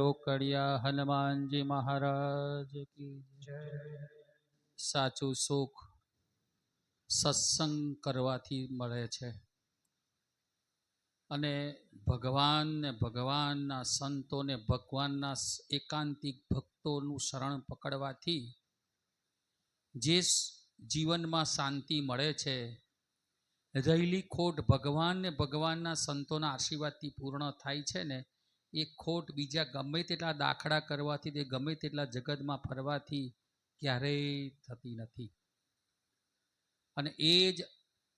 રોકડિયા હનુમાનજી મહારાજ કી જય। સાચું સુખ સત્સંગ કરવાથી મળે છે અને ભગવાન ને ભગવાનના સંતોને ભગવાનના એકાંતિક ભક્તોનું શરણ પકડવાથી જે જીવનમાં શાંતિ મળે છે, રહેલી ખોટ ભગવાન ને ભગવાનના સંતોના આશીર્વાદથી પૂર્ણ થાય છે ને, એ ખોટ બીજા ગમે તેટલા દાખલા કરવાથી, તે ગમે તેટલા જગતમાં ફરવાથી ક્યારેય થતી નથી। અને એ જ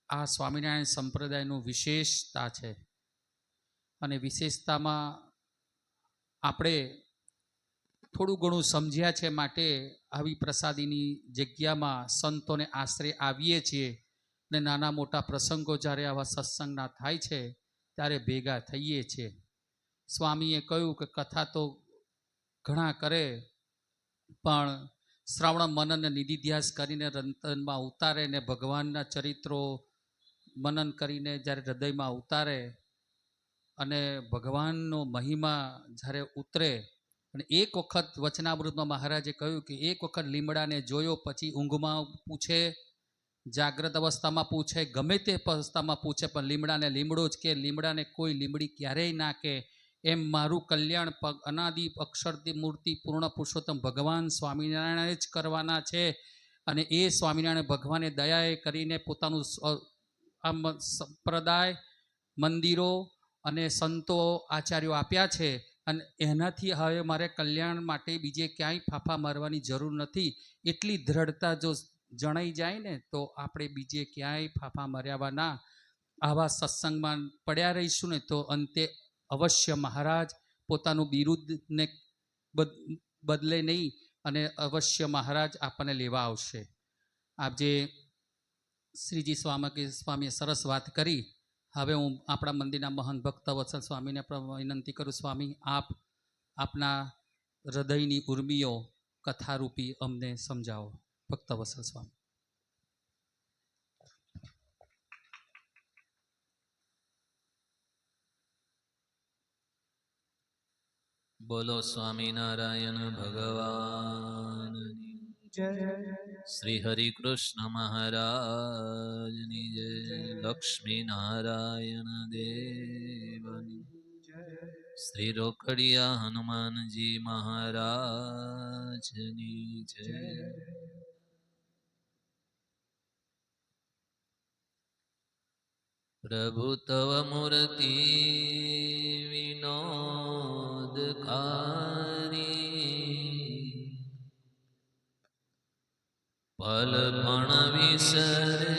આ સ્વામિનારાયણ સંપ્રદાયનું વિશેષતા છે। અને વિશેષતામાં આપણે થોડું ઘણું સમજ્યા છે માટે આવી પ્રસાદીની જગ્યામાં સંતોને આશરે આવીએ છીએ ને નાના મોટા પ્રસંગો જ્યારે આવા સત્સંગના થાય છે ત્યારે ભેગા થઈએ છીએ। સ્વામીએ કહ્યું કે કથા તો ઘણા કરે પણ શ્રવણ મનન નિધિધ્યાસ કરીને રંતનમાં ઉતારે ને ભગવાનના ચરિત્રો મનન કરીને જ્યારે હૃદયમાં ઉતારે અને ભગવાનનો મહિમા જ્યારે ઉતરે, અને એક વખત વચનામૃતમાં મહારાજે કહ્યું કે એક વખત લીમડાને જોયો પછી ઊંઘમાં પૂછે, જાગ્રત અવસ્થામાં પૂછે, ગમે તે અવસ્થામાં પૂછે, પણ લીમડાને લીમડો જ કે, લીમડાને કોઈ લીમડી ક્યારેય ના કે। એમ મારું કલ્યાણ પગ અનાદિ અક્ષરથી મૂર્તિ પૂર્ણ પુરુષોત્તમ ભગવાન સ્વામિનારાયણ જ કરવાના છે। અને એ સ્વામિનારાયણ ભગવાને દયાએ કરીને પોતાનું આમ સંપ્રદાય, મંદિરો અને સંતો આચાર્યો આપ્યા છે, અને એનાથી હવે મારે કલ્યાણ માટે બીજે ક્યાંય ફાફા મારવાની જરૂર નથી। એટલી દ્રઢતા જો જણાઈ જાય ને તો આપણે બીજે ક્યાંય ફાફા માર્યાવાના આવા સત્સંગમાં પડ્યા રહીશું ને તો અંતે અવશ્ય મહારાજ પોતાનું બિરુદને બદલે નહીં અને અવશ્ય મહારાજ આપણને લેવા આવશે। આપ જે શ્રીજી સ્વામીએ સરસ વાત કરી, હવે હું આપણા મંદિરના મહાન ભક્ત વત્સલ સ્વામીને વિનંતી કરું, સ્વામી આપ આપના હૃદયની ઉર્મિઓ કથારૂપી અમને સમજાવો। ભક્ત વત્સલ સ્વામી। બોલો સ્વામિનારાયણ ભગવાનની જય। શ્રી હરિ કૃષ્ણ મહારાજની જય। લક્ષ્મી નારાયણ દેવની જય। શ્રી રોકડિયા હનુમાનજી મહારાજની જય। પ્રભુ તવ મૂર્તિ વિનોદકારી, પલ પણ વિસરે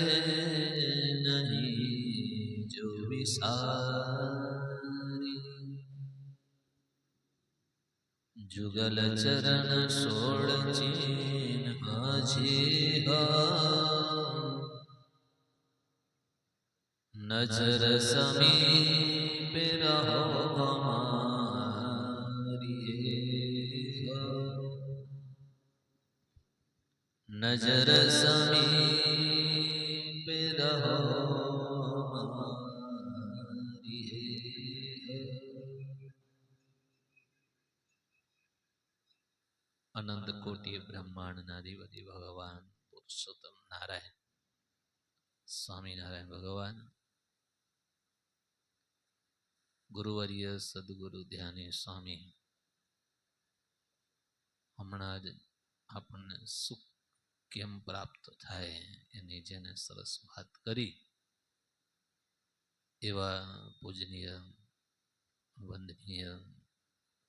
નહીં જો વિસારી। જુગલ ચરણ સોળ ચીન હાજી નજર સમીપે રહો હમારી, નજર સમીપે રહો હમારી। અનંત કોટિ બ્રહ્માંડના અધિપતિ ભગવાન પુરુષોત્તમ નારાયણ સ્વામિનારાયણ ભગવાન, ગુરુવર્ય સદગુરુ ધ્યાની સ્વામી હમણાં જ આપણને સુખ કેમ પ્રાપ્ત થાય એની જેને સરસ વાત કરી, એવા પૂજનીય વંદનીય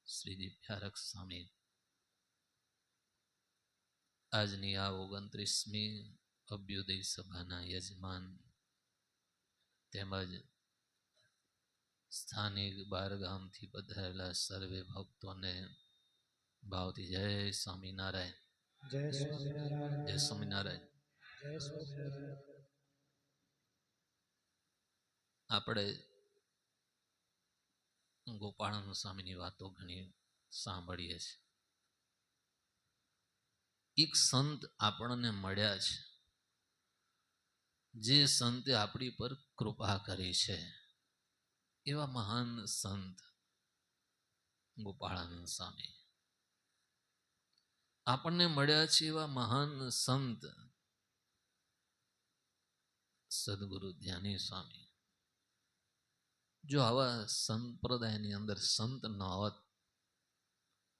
શ્રીજી પ્યારક સ્વામી આજની આ 29મી અભ્યુદય સભાના યજમાન તેમજ સ્થાનિક બહારગામથી પધારેલા સર્વે ભક્તોને ભાવથી જય સ્વામિનારાયણ, જય સ્વામિનારાયણ, જય સ્વામિનારાયણ, જય સ્વામિનારાયણ। આપણે ગોપાળાનંદ સ્વામીની વાતો ઘણી સાંભળીએ છીએ। એક સંત આપણને મળ્યા છે, જે સંતે આપણી પર કૃપા કરી છે। એવા મહાન સંત ગોપાળાનંદ સ્વામી. આપણને મળ્યા છે એવા મહાન સંત સદગુરુ ધ્યાની સ્વામી. જો આવા સંપ્રદાયની અંદર સંત ન હોત,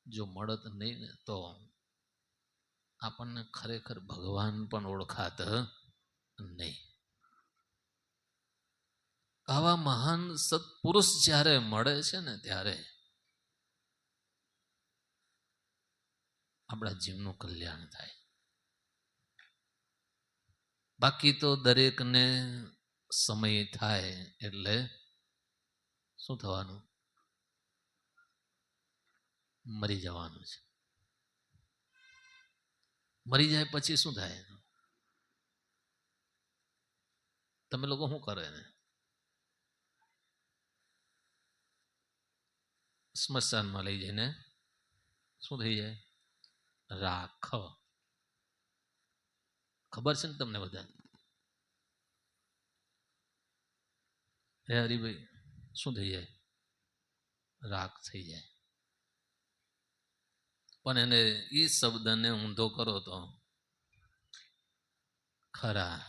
જો મળત નહીં ને, તો આપણને ખરેખર ભગવાન પણ ઓળખાત નહીં. આવા મહાન સત્પુરુષ જ્યારે મળે છે ને, ત્યારે આપણા જીવનું કલ્યાણ થાય. બાકી તો દરેકને સમય થાય એટલે શું થવાનું? મરી જવાનું છે. મરી જાય પછી શું થાય? તમે લોકો શું કરે ને? સ્મશાનમાં લઈ જઈને શું થઈ જાય? રાખ. ખબર છે ને તમને બધા? હે હરિભાઈ, શું થઈ જાય? રાખ થઈ જાય. પણ એને એ શબ્દને ઊંધો કરો તો ખરા.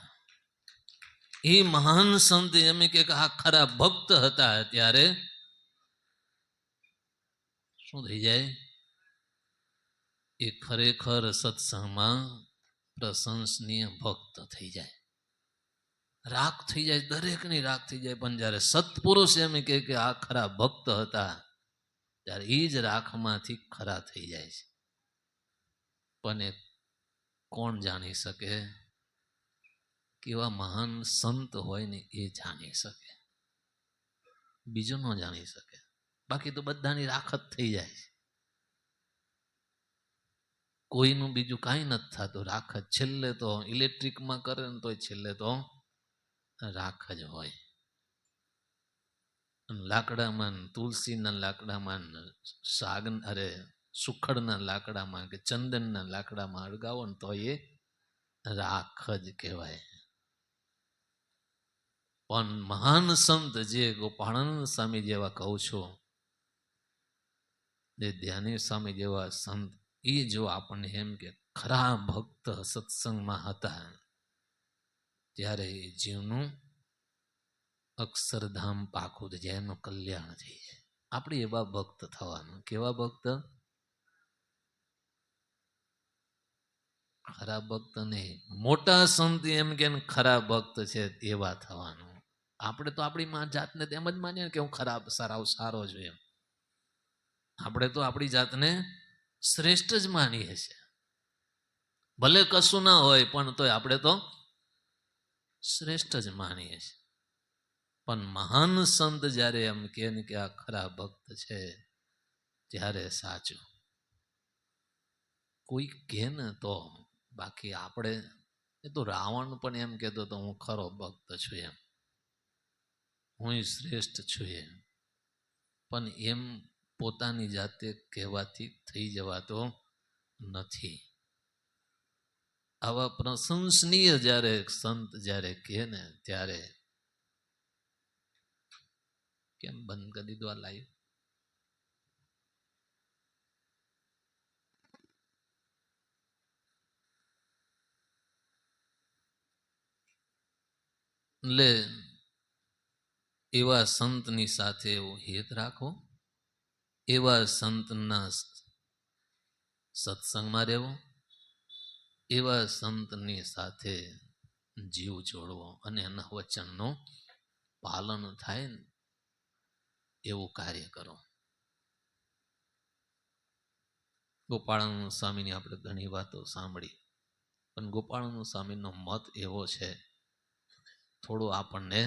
એ મહાન સંત એમ કે આ ખરા ભક્ત હતા, ત્યારે શું થઈ જાય? એ ખરેખર સત્સંગમાં પ્રશંસનીય ભક્ત થઈ જાય. રાખ થઈ જાય, દરેકની રાખ થઈ જાય. પણ જ્યારે સત્પુરુષ એમ કે આ ખરા ભક્ત હતા, ત્યારે એ જ રાખમાંથી ખરા થઈ જાય છે. પણ એ કોણ જાણી શકે? કેવા મહાન સંત હોય ને એ જાણી શકે, બીજું ન જાણી શકે. બાકી તો બધાની રાખ જ થઈ જાય છે. કોઈનું બીજું કાંઈ નથી થતું, રાખ જ. છેલ્લે તો ઇલેક્ટ્રિકમાં કરે ને તોય છેલ્લે તો રાખ જ હોય. લાકડામાં, તુલસીના લાકડામાં, સાગ સુખડના લાકડામાં કે ચંદનના લાકડામાં અળગાવો ને તો એ રાખ જ કહેવાય. પણ મહાન સંત જે ગોપાળાનંદ સ્વામી જેવા કહું છું, જે ધ્યાની સ્વામી જેવા સંત, એ જો આપણને એમ કે ખરા ભક્ત સત્સંગમાં હતા, ત્યારે એ જીવનું અક્ષરધામ પાખું થઈ જાય, એનું કલ્યાણ થઈ જાય. આપણે એવા ભક્ત થવાનું. કેવા ભક્ત? ખરા ભક્ત નહીં. મોટા સંત એમ કે ખરા ભક્ત છે એવા થવાનું. આપણે તો આપણી જાતને તેમ જ માનીએ કે હું ખરાબ સારો છું એમ. આપણે તો આપણી જાતને શ્રેષ્ઠ જ માનીએ છીએ. ભલે કશું ના હોય પણ તોય આપણે તો શ્રેષ્ઠ જ માનીએ છીએ. પણ મહાન સંત જ્યારે એમ કે આ ખરા ભક્ત છે, ત્યારે સાચું. કોઈ કહે ને તો. બાકી આપણે, એ તો રાવણ પણ એમ કહેતો તો હું ખરો ભક્ત છું એમ, હું શ્રેષ્ઠ છું એમ. પણ એમ પોતાની જાતે કહેવાથી થઈ જવાતો નથી. આવા પ્રશંસનીય જ્યારે સંત જ્યારે કહે ને, ત્યારે કેમ બંધ કરી દીધું આ લાઈવ? એટલે એવા સંતની સાથે એવો હેત રાખો, એવા સંતના સત્સંગમાં રહેવો, એવા સંતની સાથે જીવ જોડવો, અને એના વચનનું પાલન થાય ને એવું કાર્ય કરો. ગોપાળાનંદ સ્વામીની આપણે ઘણી વાતો સાંભળી, પણ ગોપાળાનંદ સ્વામીનો મત એવો છે, થોડો આપણને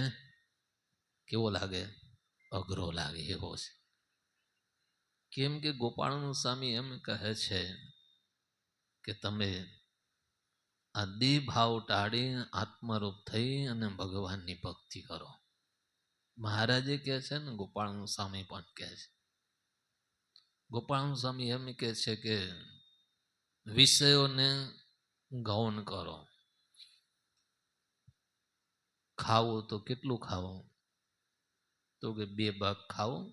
કેવો લાગે? અઘરો લાગે એવો છે. કેમ કે ગોપાળાનંદ સ્વામી એમ કહે છે કે તમે આ દેહ ભાવ ટાળી આત્મરૂપ થઈ અને ભગવાનની ભક્તિ કરો. મહારાજે કહે છે ને, ગોપાળાનંદ સ્વામી પણ કહે છે. ગોપાળાનંદ સ્વામી એમ કહે છે કે વિષયોને ગૌણ કરો. ખાવું તો કેટલું ખાવું? તો કે 2 ભાગ ખાવું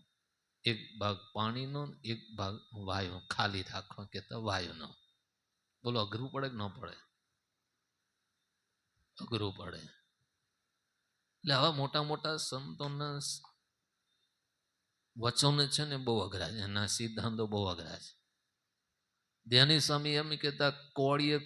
એક ભાગ પાણીનો ને એક ભાગ વાયુ ખાલી રાખવા કહેતા વાયુનો. બોલો અઘરું પડે કે ન પડે? અઘરું પડે. એટલે આવા મોટા મોટા સંતોના વચનો છે ને બહુ અઘરા છે, એના સિદ્ધાંતો બહુ અઘરા છે. ધ્યાની સ્વામી એમ કહેતા, કોળીએ